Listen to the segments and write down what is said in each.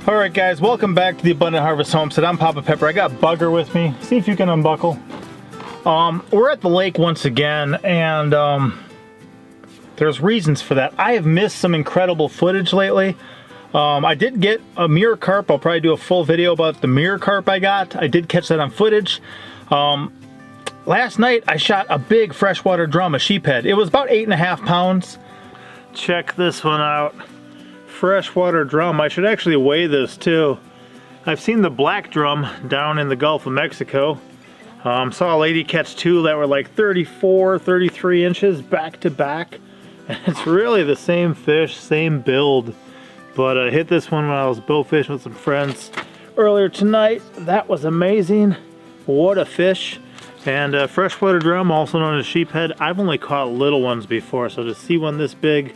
Alright guys, welcome back to the Abundant Harvest Homestead. I'm Papa Pepper. I got Bugger with me. See if you can unbuckle. We're at the lake once again, and there's reasons for that. I have missed some incredible footage lately. I did get a mirror carp. I'll probably do a full video about the mirror carp I got. I did catch that on footage. Last night I shot a big freshwater drum, a sheephead. It was about 8.5 pounds. Check this one out. Freshwater drum. I should actually weigh this too. I've seen the black drum down in the Gulf of Mexico. Saw a lady catch two that were like 34, 33 inches back to back. And it's really the same fish, same build. But I hit this one when I was bow fishing with some friends earlier tonight. That was amazing. What a fish. And freshwater drum, also known as sheephead. I've only caught little ones before, so to see one this big,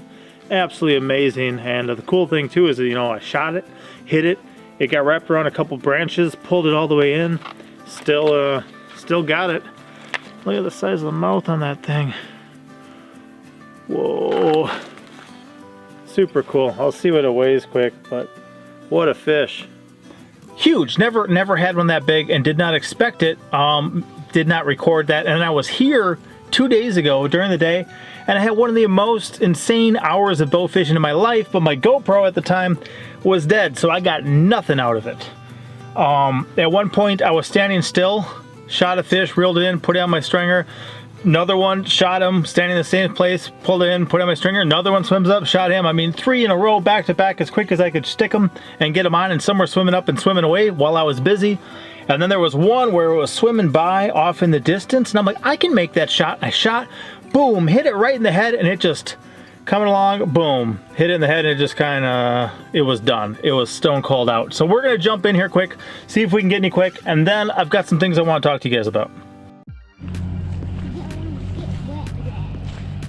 absolutely amazing. And the cool thing too is that, you know, I shot it, hit it, it got wrapped around a couple branches, pulled it all the way in, still got it. Look at the size of the mouth on that thing. Whoa, super cool. I'll see what it weighs quick, but what a fish. Huge. Never had one that big and did not expect it. Did not record that, and I was here 2 days ago during the day, and I had one of the most insane hours of bow fishing in my life, but my GoPro at the time was dead, so I got nothing out of it. At one point I was standing still, shot a fish, reeled it in, put it on my stringer. Another one, shot him, standing in the same place, pulled it in, put it on my stringer. Another one swims up, shot him. I mean, 3 in a row, back to back, as quick as I could stick them and get them on, and some were swimming up and swimming away while I was busy. And then there was one where it was swimming by off in the distance, and I'm like, I can make that shot. I shot, boom, hit it right in the head, and it just coming along, boom, hit it in the head, and it just kind of, it was done. It was stone cold out. So we're gonna jump in here quick, see if we can get any quick, and then I've got some things I want to talk to you guys about.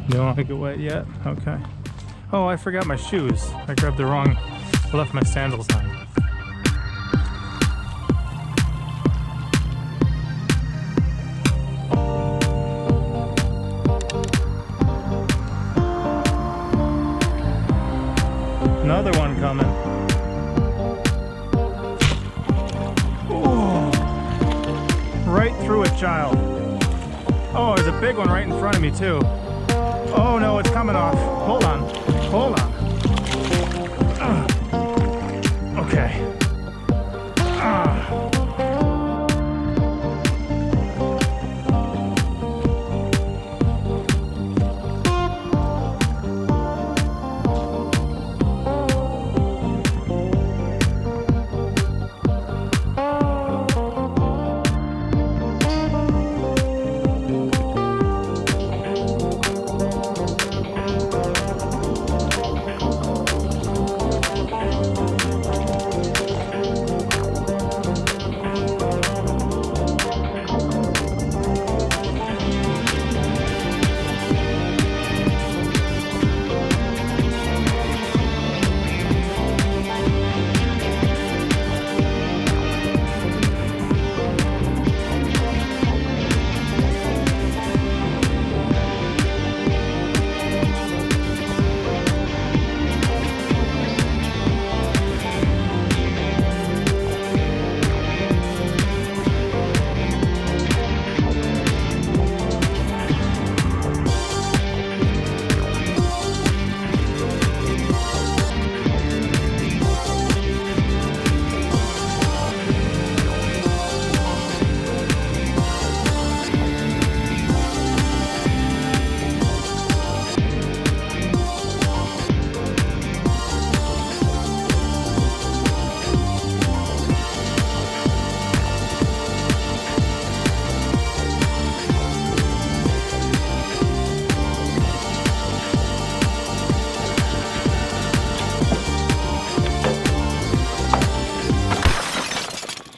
You don't want to get wet yet? Okay. Oh, I forgot my shoes. I grabbed the wrong, I left my sandals on. Another one coming. Ooh. Right through a child. Oh, there's a big one right in front of me too. Oh no, it's coming off. Hold on. Hold on. Okay.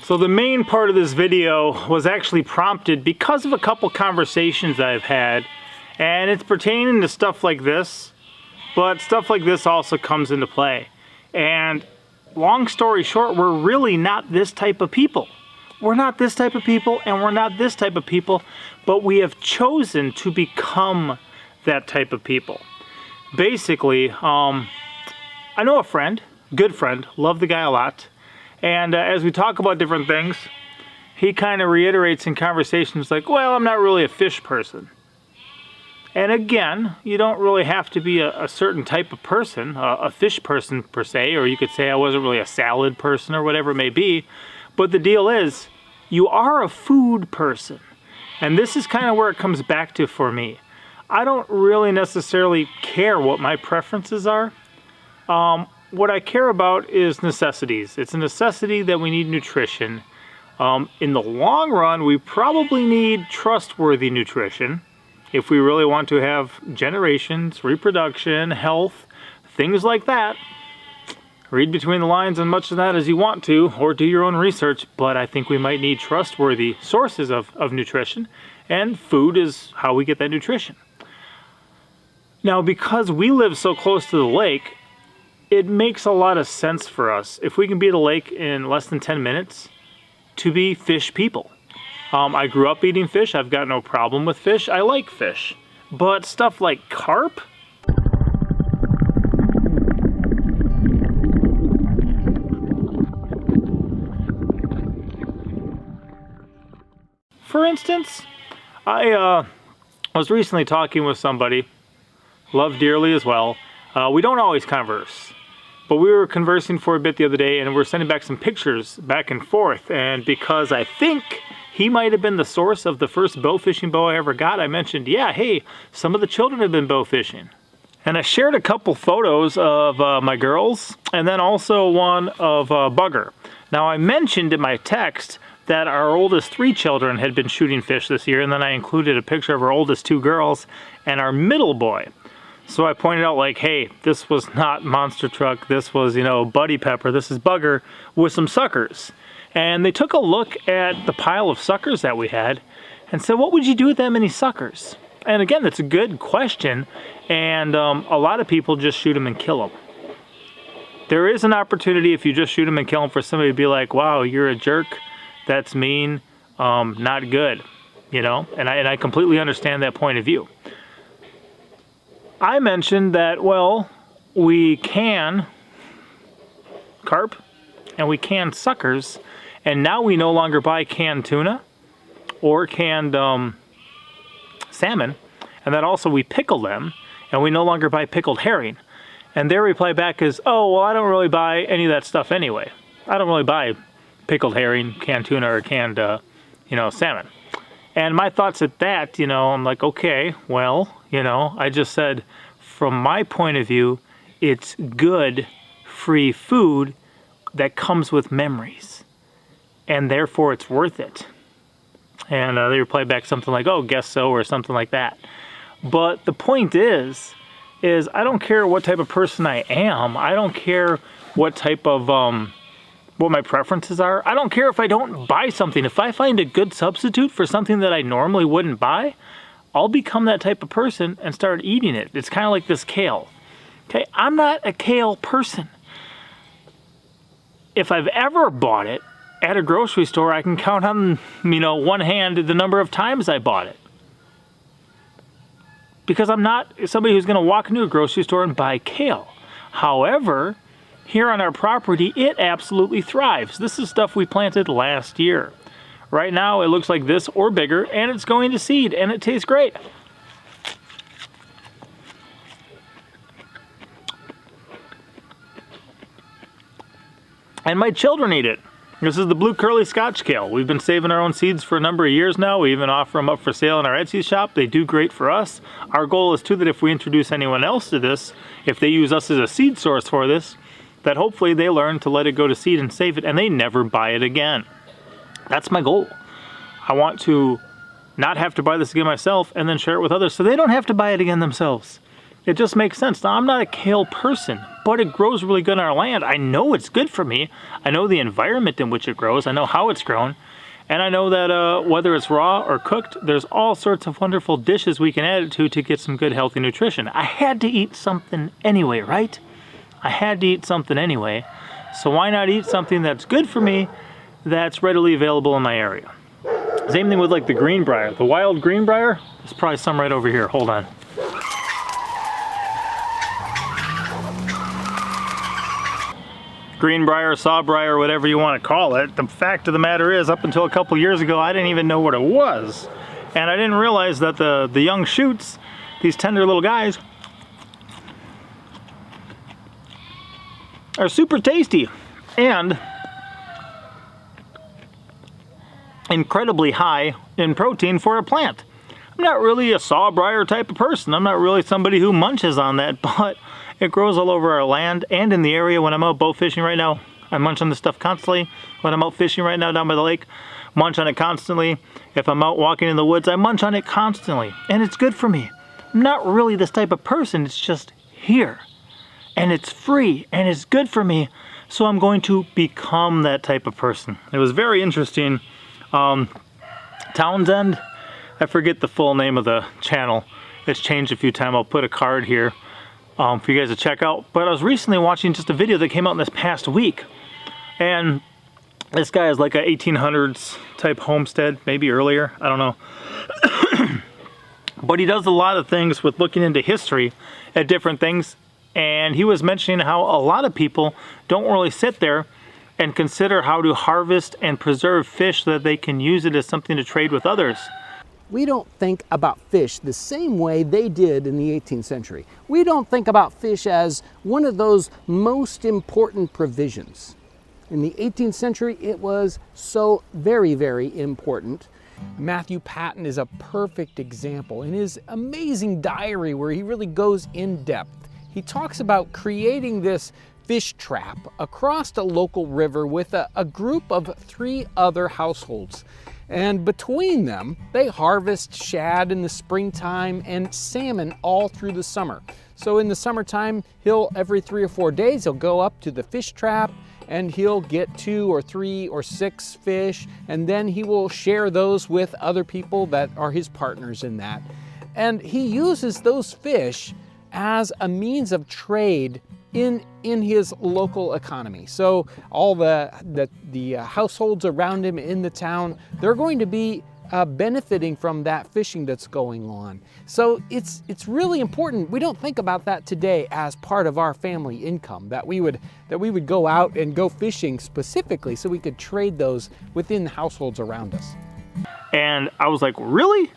So the main part of this video was actually prompted because of a couple conversations I've had, and it's pertaining to stuff like this, but stuff like this also comes into play. And long story short, we're really not this type of people. We're not this type of people, and we're not this type of people, but we have chosen to become that type of people. Basically, I know a friend, good friend, love the guy a lot, And as we talk about different things, he kind of reiterates in conversations like, well, I'm not really a fish person. And again, you don't really have to be a certain type of person, a fish person per se, or you could say I wasn't really a salad person or whatever it may be. But the deal is, you are a food person. And this is kind of where it comes back to for me. I don't really necessarily care what my preferences are. What I care about is necessities. It's a necessity that we need nutrition. In the long run, we probably need trustworthy nutrition if we really want to have generations, reproduction, health, things like that. Read between the lines on much of that as you want to, or do your own research, but I think we might need trustworthy sources of nutrition, and food is how we get that nutrition. Now, because we live so close to the lake, it makes a lot of sense for us, if we can be at a lake in less than 10 minutes, to be fish people. I grew up eating fish. I've got no problem with fish. I like fish. But stuff like carp, for instance, I was recently talking with somebody, love dearly as well. We don't always converse, but we were conversing for a bit the other day, and we're sending back some pictures back and forth. And because I think he might have been the source of the first bow fishing bow I ever got, I mentioned, yeah, hey, some of the children have been bow fishing. And I shared a couple photos of my girls, and then also one of Bugger. Now, I mentioned in my text that our oldest 3 children had been shooting fish this year, and then I included a picture of our oldest 2 girls and our middle boy. So I pointed out, like, hey, this was not Monster Truck, this was, Buddy Pepper, this is Bugger with some suckers. And they took a look at the pile of suckers that we had and said, what would you do with that many suckers? And again, that's a good question, and a lot of people just shoot them and kill them. There is an opportunity, if you just shoot them and kill them, for somebody to be like, wow, you're a jerk, that's mean, not good, and I completely understand that point of view. I mentioned that, well, we can carp and we can suckers, and now we no longer buy canned tuna or canned salmon, and that also we pickle them, and we no longer buy pickled herring. And their reply back is, oh, well, I don't really buy any of that stuff anyway. I don't really buy pickled herring, canned tuna, or canned, salmon. And my thoughts at that, I'm like, okay, well, I just said, from my point of view, it's good, free food that comes with memories. And therefore, it's worth it. And they replied back something like, oh, guess so, or something like that. But the point is I don't care what type of person I am. I don't care what type of, what my preferences are. I don't care if I don't buy something. If I find a good substitute for something that I normally wouldn't buy, I'll become that type of person and start eating it. It's kind of like this kale. Okay, I'm not a kale person. If I've ever bought it at a grocery store, I can count on, one hand the number of times I bought it. Because I'm not somebody who's going to walk into a grocery store and buy kale. However, here on our property, it absolutely thrives. This is stuff we planted last year. Right now, it looks like this or bigger, and it's going to seed, and it tastes great. And my children eat it. This is the blue curly Scotch kale. We've been saving our own seeds for a number of years now. We even offer them up for sale in our Etsy shop. They do great for us. Our goal is too that if we introduce anyone else to this, if they use us as a seed source for this, that hopefully they learn to let it go to seed and save it, and they never buy it again. That's my goal. I want to not have to buy this again myself and then share it with others so they don't have to buy it again themselves. It just makes sense. Now, I'm not a kale person, but it grows really good on our land. I know it's good for me. I know the environment in which it grows. I know how it's grown. And I know that whether it's raw or cooked, there's all sorts of wonderful dishes we can add it to get some good, healthy nutrition. I had to eat something anyway, right? I had to eat something anyway. So why not eat something that's good for me, that's readily available in my area? Same thing with like the Greenbrier. The wild Greenbrier, there's probably some right over here. Hold on. Greenbrier, sawbrier, whatever you want to call it. The fact of the matter is, up until a couple years ago, I didn't even know what it was. And I didn't realize that the young shoots, these tender little guys, are super tasty and incredibly high in protein for a plant. I'm not really a sawbrier type of person. I'm not really somebody who munches on that, but it grows all over our land and in the area. When I'm out boat fishing right now, I munch on this stuff constantly. When I'm out fishing right now down by the lake, munch on it constantly. If I'm out walking in the woods, I munch on it constantly. And it's good for me. I'm not really this type of person. It's just here. And it's free and it's good for me. So I'm going to become that type of person. It was very interesting. Townsends, I forget the full name of the channel. It's changed a few times. I'll put a card here for you guys to check out. But I was recently watching just a video that came out in this past week. And this guy is like a 1800s type homestead, maybe earlier, I don't know. But he does a lot of things with looking into history at different things. And he was mentioning how a lot of people don't really sit there and consider how to harvest and preserve fish so that they can use it as something to trade with others. We don't think about fish the same way they did in the 18th century. We don't think about fish as one of those most important provisions. In the 18th century, it was so very, very important. Matthew Patton is a perfect example. In his amazing diary where he really goes in depth, he talks about creating this fish trap across a local river with a group of 3 other households. And between them, they harvest shad in the springtime and salmon all through the summer. So in the summertime, every 3 or 4 days, he'll go up to the fish trap and he'll get 2 or 3 or 6 fish, and then he will share those with other people that are his partners in that. And he uses those fish as a means of trade in his local economy. So all the households around him in the town, they're going to be benefiting from that fishing that's going on. So it's really important. We don't think about that today as part of our family income, that we would go out and go fishing specifically so we could trade those within the households around us. And I was like, really?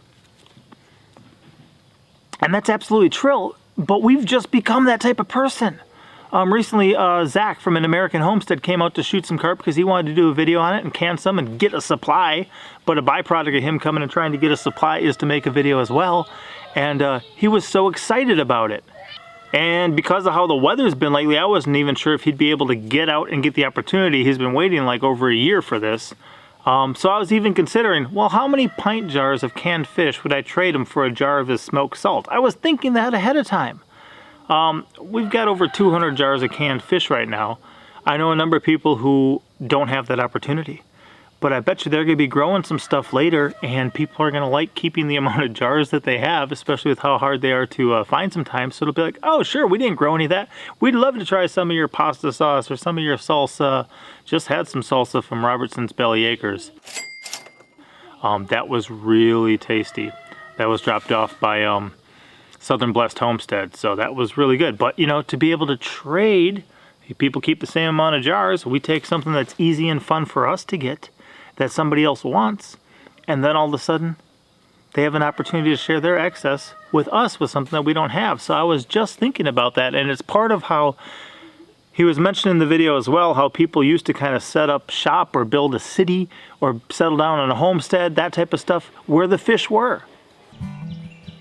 And that's absolutely true. But we've just become that type of person. Recently, Zach from An American Homestead came out to shoot some carp because he wanted to do a video on it and can some and get a supply. But a byproduct of him coming and trying to get a supply is to make a video as well. And he was so excited about it. And because of how the weather's been lately, I wasn't even sure if he'd be able to get out and get the opportunity. He's been waiting like over a year for this. So I was even considering, well, how many pint jars of canned fish would I trade him for a jar of his smoked salt? I was thinking that ahead of time. We've got over 200 jars of canned fish right now. I know a number of people who don't have that opportunity. But I bet you they're going to be growing some stuff later, and people are going to like keeping the amount of jars that they have, especially with how hard they are to find sometimes. So it'll be like, oh, sure, we didn't grow any of that. We'd love to try some of your pasta sauce or some of your salsa. Just had some salsa from Robertson's Belly Acres. That was really tasty. That was dropped off by Southern Blessed Homestead, so that was really good. But, you know, to be able to trade, people keep the same amount of jars. We take something that's easy and fun for us to get that somebody else wants, and then all of a sudden they have an opportunity to share their excess with us with something that we don't have. So I was just thinking about that, and it's part of how he was mentioning in the video as well, how people used to kind of set up shop or build a city or settle down on a homestead, that type of stuff, where the fish were.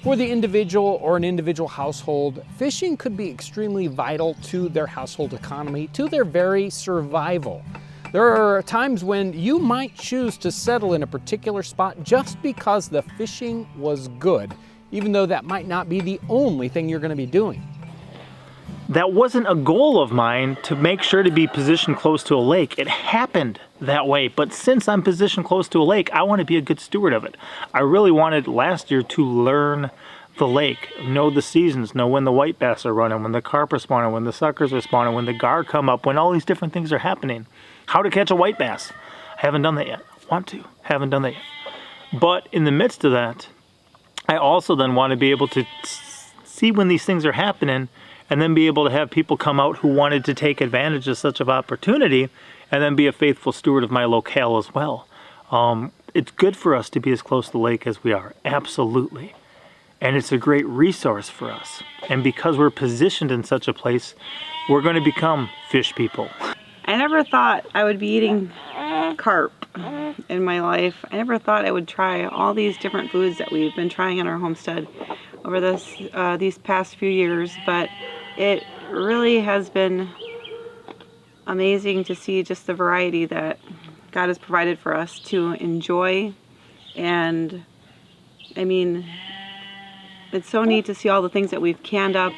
For the individual or an individual household, fishing could be extremely vital to their household economy, to their very survival. There are times when you might choose to settle in a particular spot just because the fishing was good, even though that might not be the only thing you're going to be doing. That wasn't a goal of mine to make sure to be positioned close to a lake. It happened that way, but since I'm positioned close to a lake, I want to be a good steward of it. I really wanted last year to learn the lake, know the seasons, know when the white bass are running, when the carp are spawning, when the suckers are spawning, when the gar come up, when all these different things are happening. How to catch a white bass. I haven't done that yet. Want to. Haven't done that yet. But in the midst of that, I also then want to be able to see when these things are happening and then be able to have people come out who wanted to take advantage of such an opportunity, and then be a faithful steward of my locale as well. It's good for us to be as close to the lake as we are, absolutely. And it's a great resource for us. And because we're positioned in such a place, we're going to become fish people. I never thought I would be eating carp in my life. I never thought I would try all these different foods that we've been trying on our homestead over these past few years, but it really has been amazing to see just the variety that God has provided for us to enjoy. And I mean, it's so neat to see all the things that we've canned up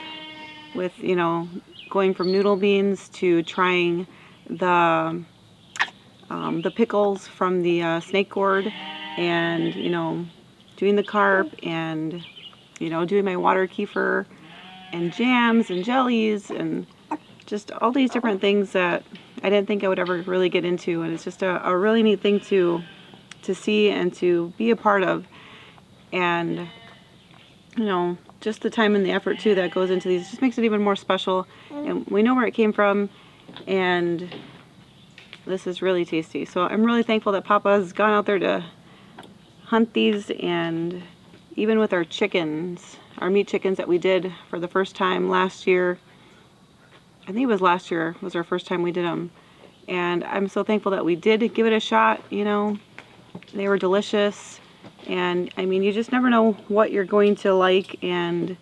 with, you know, going from noodle beans to trying the pickles from the snake gourd, and, you know, doing the carp, and, you know, doing my water kefir and jams and jellies and just all these different things that I didn't think I would ever really get into. And it's just a really neat thing to see and to be a part of. And, you know, just the time and the effort too that goes into these just makes it even more special. And we know where it came from, and this is really tasty. So I'm really thankful that Papa has gone out there to hunt these. And even with our chickens, our meat chickens that we did for the first time last year, I think it was last year was our first time we did them. And I'm so thankful that we did give it a shot. You know, they were delicious. And I mean, you just never know what you're going to like. And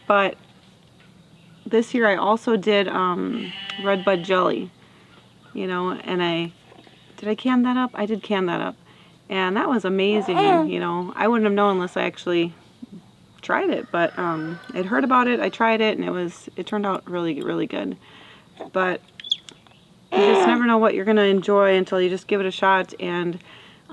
but this year I also did red bud jelly, you know, and did I can that up? I did can that up, and that was amazing. You know, I wouldn't have known unless I actually tried it, but I'd heard about it, I tried it, and it turned out really, really good. But you just never know what you're going to enjoy until you just give it a shot. And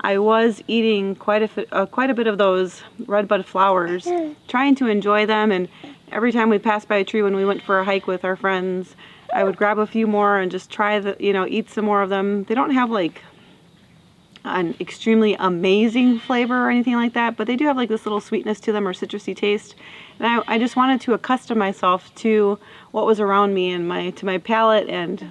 I was eating quite a bit of those red bud flowers, trying to enjoy them. And every time we passed by a tree when we went for a hike with our friends, I would grab a few more and just try eat some more of them. They don't have like an extremely amazing flavor or anything like that, but they do have like this little sweetness to them, or citrusy taste. And I just wanted to accustom myself to what was around me and to my palate, and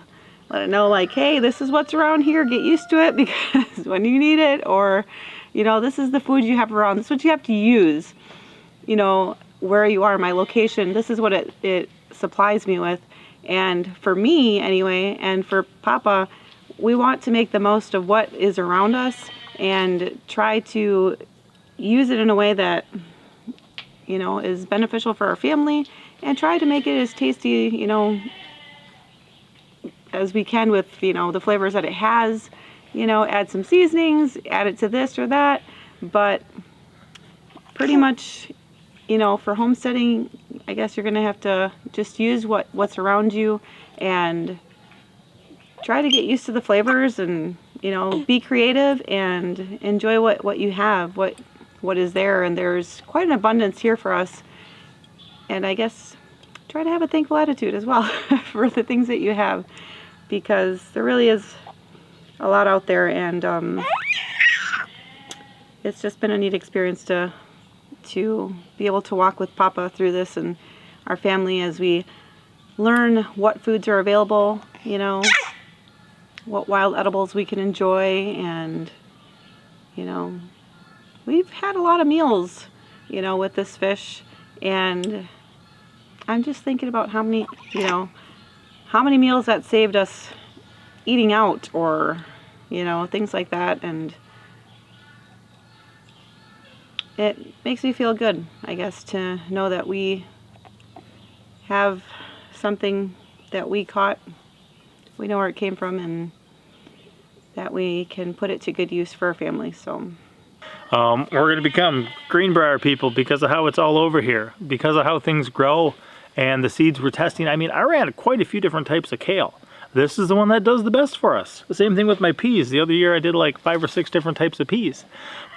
let it know like, hey, this is what's around here, get used to it, because when you need it, or, you know, this is the food you have around, this is what you have to use, you know, where you are, my location, this is what it supplies me with. And for me anyway, and for Papa, we want to make the most of what is around us and try to use it in a way that, you know, is beneficial for our family, and try to make it as tasty, you know, as we can with, you know, the flavors that it has. You know, add some seasonings, add it to this or that, but pretty much, you know, for homesteading, I guess you're gonna have to just use what's around you and try to get used to the flavors, and, you know, be creative and enjoy what you have, what is there. And there's quite an abundance here for us, and I guess try to have a thankful attitude as well for the things that you have, because there really is a lot out there. And it's just been a neat experience to be able to walk with Papa through this and our family as we learn what foods are available, you know, what wild edibles we can enjoy. And, you know, we've had a lot of meals, you know, with this fish, and I'm just thinking about how many meals that saved us eating out, or, you know, things like that. And it makes me feel good, I guess, to know that we have something that we caught, we know where it came from, and that we can put it to good use for our family. So we're going to become Greenbrier people because of how it's all over here, because of how things grow and the seeds we're testing. I mean, I ran quite a few different types of kale. This is the one that does the best for us. The same thing with my peas. The other year I did like 5 or 6 different types of peas.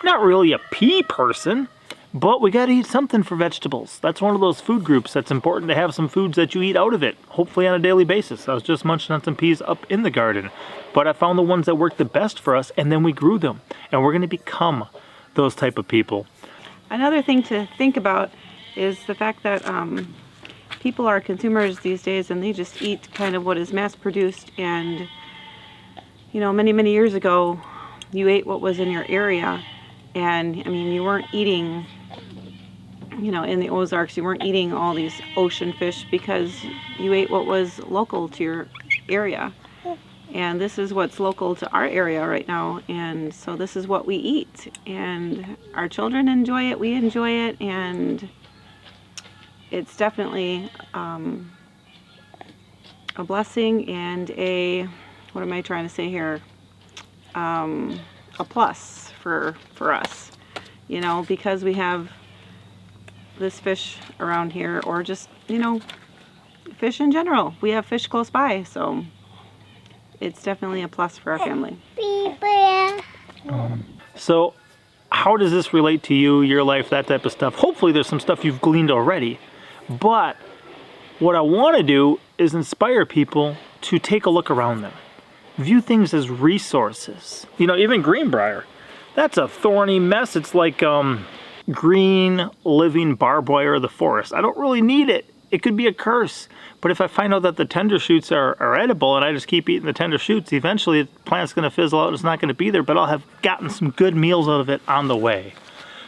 I'm not really a pea person, but we got to eat something for vegetables. That's one of those food groups that's important to have some foods that you eat out of it, hopefully on a daily basis. I was just munching on some peas up in the garden, but I found the ones that worked the best for us, and then we grew them, and we're going to become those type of people. Another thing to think about is the fact that people are consumers these days, and they just eat kind of what is mass produced. And many years ago, you ate what was in your area, and I mean, you weren't eating, in the Ozarks, you weren't eating all these ocean fish because you ate what was local to your area. And this is what's local to our area right now, and so this is what we eat, and our children enjoy it, we enjoy it, and it's definitely a blessing and what am I trying to say here, a plus for us, because we have this fish around here, or just fish in general. We have fish close by, so it's definitely a plus for our family. So how does this relate to you, your life, that type of stuff? Hopefully there's some stuff you've gleaned already, but what I want to do is inspire people to take a look around them. View things as resources. Even Greenbrier, that's a thorny mess. It's like green living barbed wire of the forest. I don't really need it. It could be a curse. But if I find out that the tender shoots are edible and I just keep eating the tender shoots, eventually the plant's going to fizzle out. It's not going to be there, but I'll have gotten some good meals out of it on the way.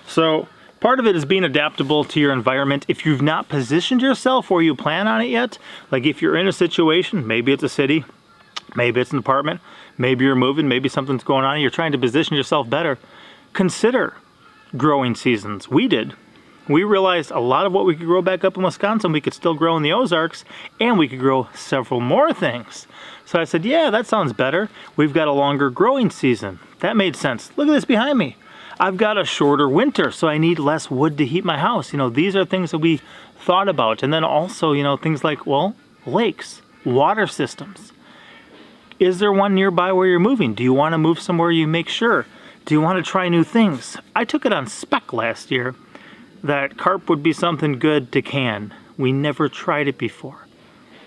So part of it is being adaptable to your environment. If you've not positioned yourself where you plan on it yet, like if you're in a situation, maybe it's a city, maybe it's an apartment, maybe you're moving, maybe something's going on, and you're trying to position yourself better, consider growing seasons. We did. We realized a lot of what we could grow back up in Wisconsin, we could still grow in the Ozarks, and we could grow several more things. So I said, yeah, that sounds better. We've got a longer growing season. That made sense. Look at this behind me. I've got a shorter winter, so I need less wood to heat my house. These are things that we thought about. And then also, things like, lakes, water systems. Is there one nearby where you're moving? Do you want to move somewhere? You make sure. Do you want to try new things? I took it on spec last year that carp would be something good to can. We never tried it before.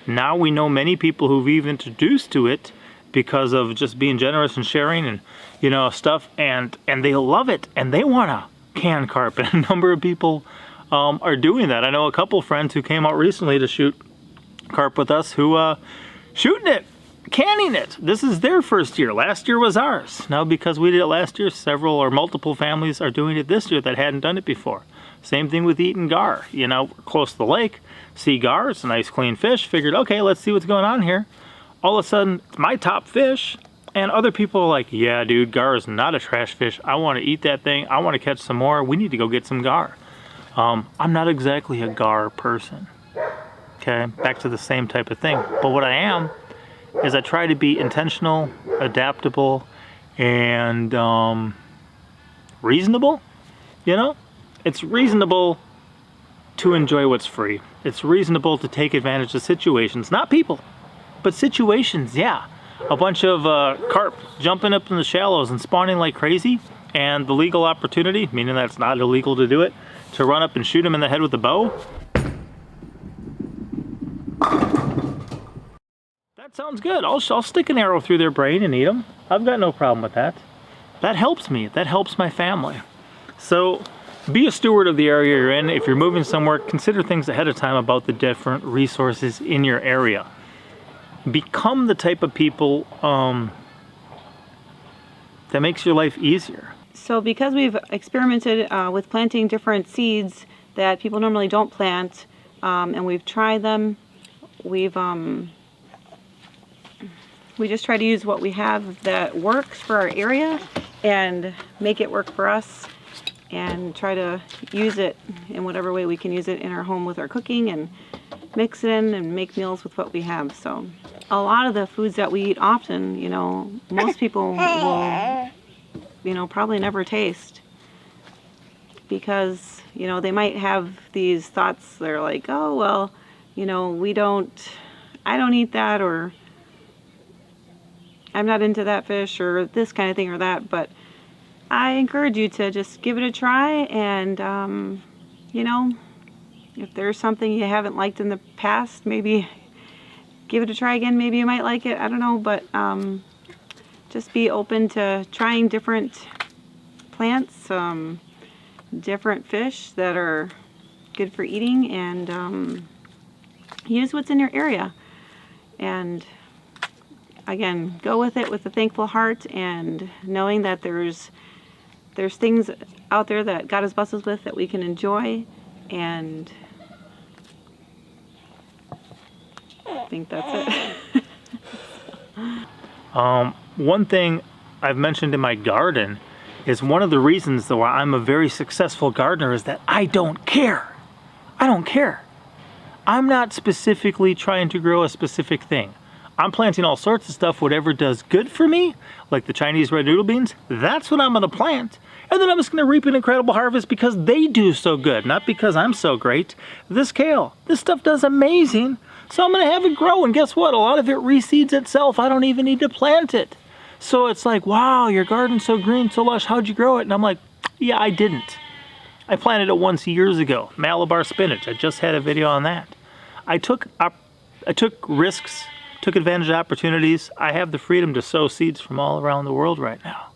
Now we know many people who've even introduced to it because of just being generous and sharing and stuff, and they love it and they want to can carp, and a number of people are doing that. I know a couple friends who came out recently to shoot carp with us who shooting it, canning it. This is their first year. Last year was ours. Now because we did it last year, several or multiple families are doing it this year that hadn't done it before. Same thing with eating gar. We're close to the lake, see gar, it's a nice clean fish, figured, okay, let's see what's going on here. All of a sudden, it's my top fish, and other people are like, yeah, dude, gar is not a trash fish. I want to eat that thing. I want to catch some more. We need to go get some gar. I'm not exactly a gar person. Okay, back to the same type of thing. But what I am is I try to be intentional, adaptable, and reasonable, It's reasonable to enjoy what's free. It's reasonable to take advantage of situations, not people, but situations, yeah. A bunch of carp jumping up in the shallows and spawning like crazy, and the legal opportunity, meaning that it's not illegal to do it, to run up and shoot them in the head with a bow. That sounds good. I'll stick an arrow through their brain and eat them. I've got no problem with that. That helps me. That helps my family. So be a steward of the area you're in. If you're moving somewhere, consider things ahead of time about the different resources in your area. Become the type of people that makes your life easier. So because we've experimented with planting different seeds that people normally don't plant, and we've tried them, we just try to use what we have that works for our area and make it work for us, and try to use it in whatever way we can use it in our home with our cooking, and mix it in and make meals with what we have. So a lot of the foods that we eat often, most people will, probably never taste, because, they might have these thoughts. They're like, oh, well, I don't eat that, or I'm not into that fish, or this kind of thing or that. But I encourage you to just give it a try, and if there's something you haven't liked in the past, maybe give it a try again. Maybe you might like it, I don't know, but just be open to trying different plants, different fish that are good for eating, and use what's in your area. And again, go with it with a thankful heart, and knowing that there's things out there that God has blessed us with that we can enjoy. And I think that's it. One thing I've mentioned in my garden is one of the reasons why I'm a very successful gardener is that I don't care. I don't care. I'm not specifically trying to grow a specific thing. I'm planting all sorts of stuff, whatever does good for me, like the Chinese red noodle beans, that's what I'm gonna plant. And then I'm just gonna reap an incredible harvest because they do so good, not because I'm so great. This kale, this stuff does amazing, so I'm gonna have it grow, and guess what? A lot of it reseeds itself. I don't even need to plant it. So it's like, wow, your garden's so green, so lush, how'd you grow it? And I'm like, yeah, I didn't. I planted it once years ago, Malabar spinach. I just had a video on that. I took risks, took advantage of opportunities. I have the freedom to sow seeds from all around the world right now.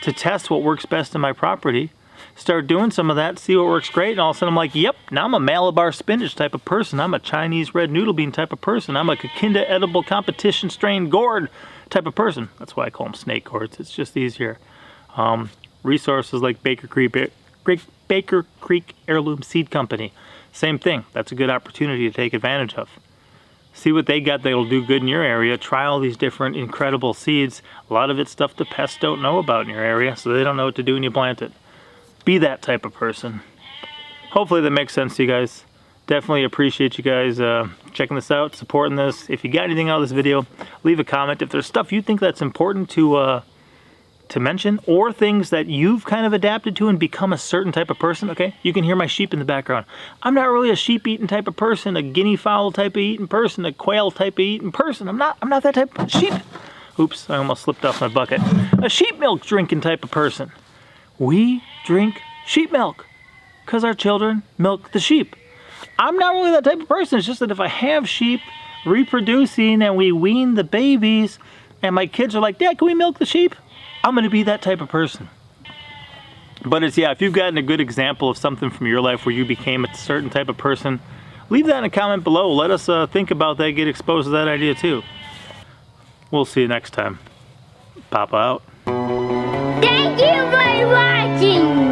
To test what works best in my property, start doing some of that, see what works great, and all of a sudden I'm like, yep, now I'm a Malabar spinach type of person. I'm a Chinese red noodle bean type of person. I'm a Kikinda edible competition strain gourd type of person. That's why I call them snake gourds. It's just easier. Resources like Baker Creek Heirloom Seed Company. Same thing. That's a good opportunity to take advantage of. See what they got that'll do good in your area. Try all these different incredible seeds. A lot of it's stuff the pests don't know about in your area, so they don't know what to do when you plant it. Be that type of person. Hopefully that makes sense to you guys. Definitely appreciate you guys checking this out, supporting this. If you got anything out of this video, leave a comment. If there's stuff you think that's important to mention, or things that you've kind of adapted to and become a certain type of person, okay? You can hear my sheep in the background. I'm not really a sheep-eating type of person, a guinea fowl type of eating person, a quail type of eating person. I'm not that type of sheep. Oops, I almost slipped off my bucket. A sheep milk drinking type of person. We drink sheep milk because our children milk the sheep. I'm not really that type of person. It's just that if I have sheep reproducing and we wean the babies and my kids are like, Dad, can we milk the sheep? I'm going to be that type of person. But it's, yeah, if you've gotten a good example of something from your life where you became a certain type of person, leave that in a comment below. Let us think about that, get exposed to that idea too. We'll see you next time. Papa out. Thank you for watching.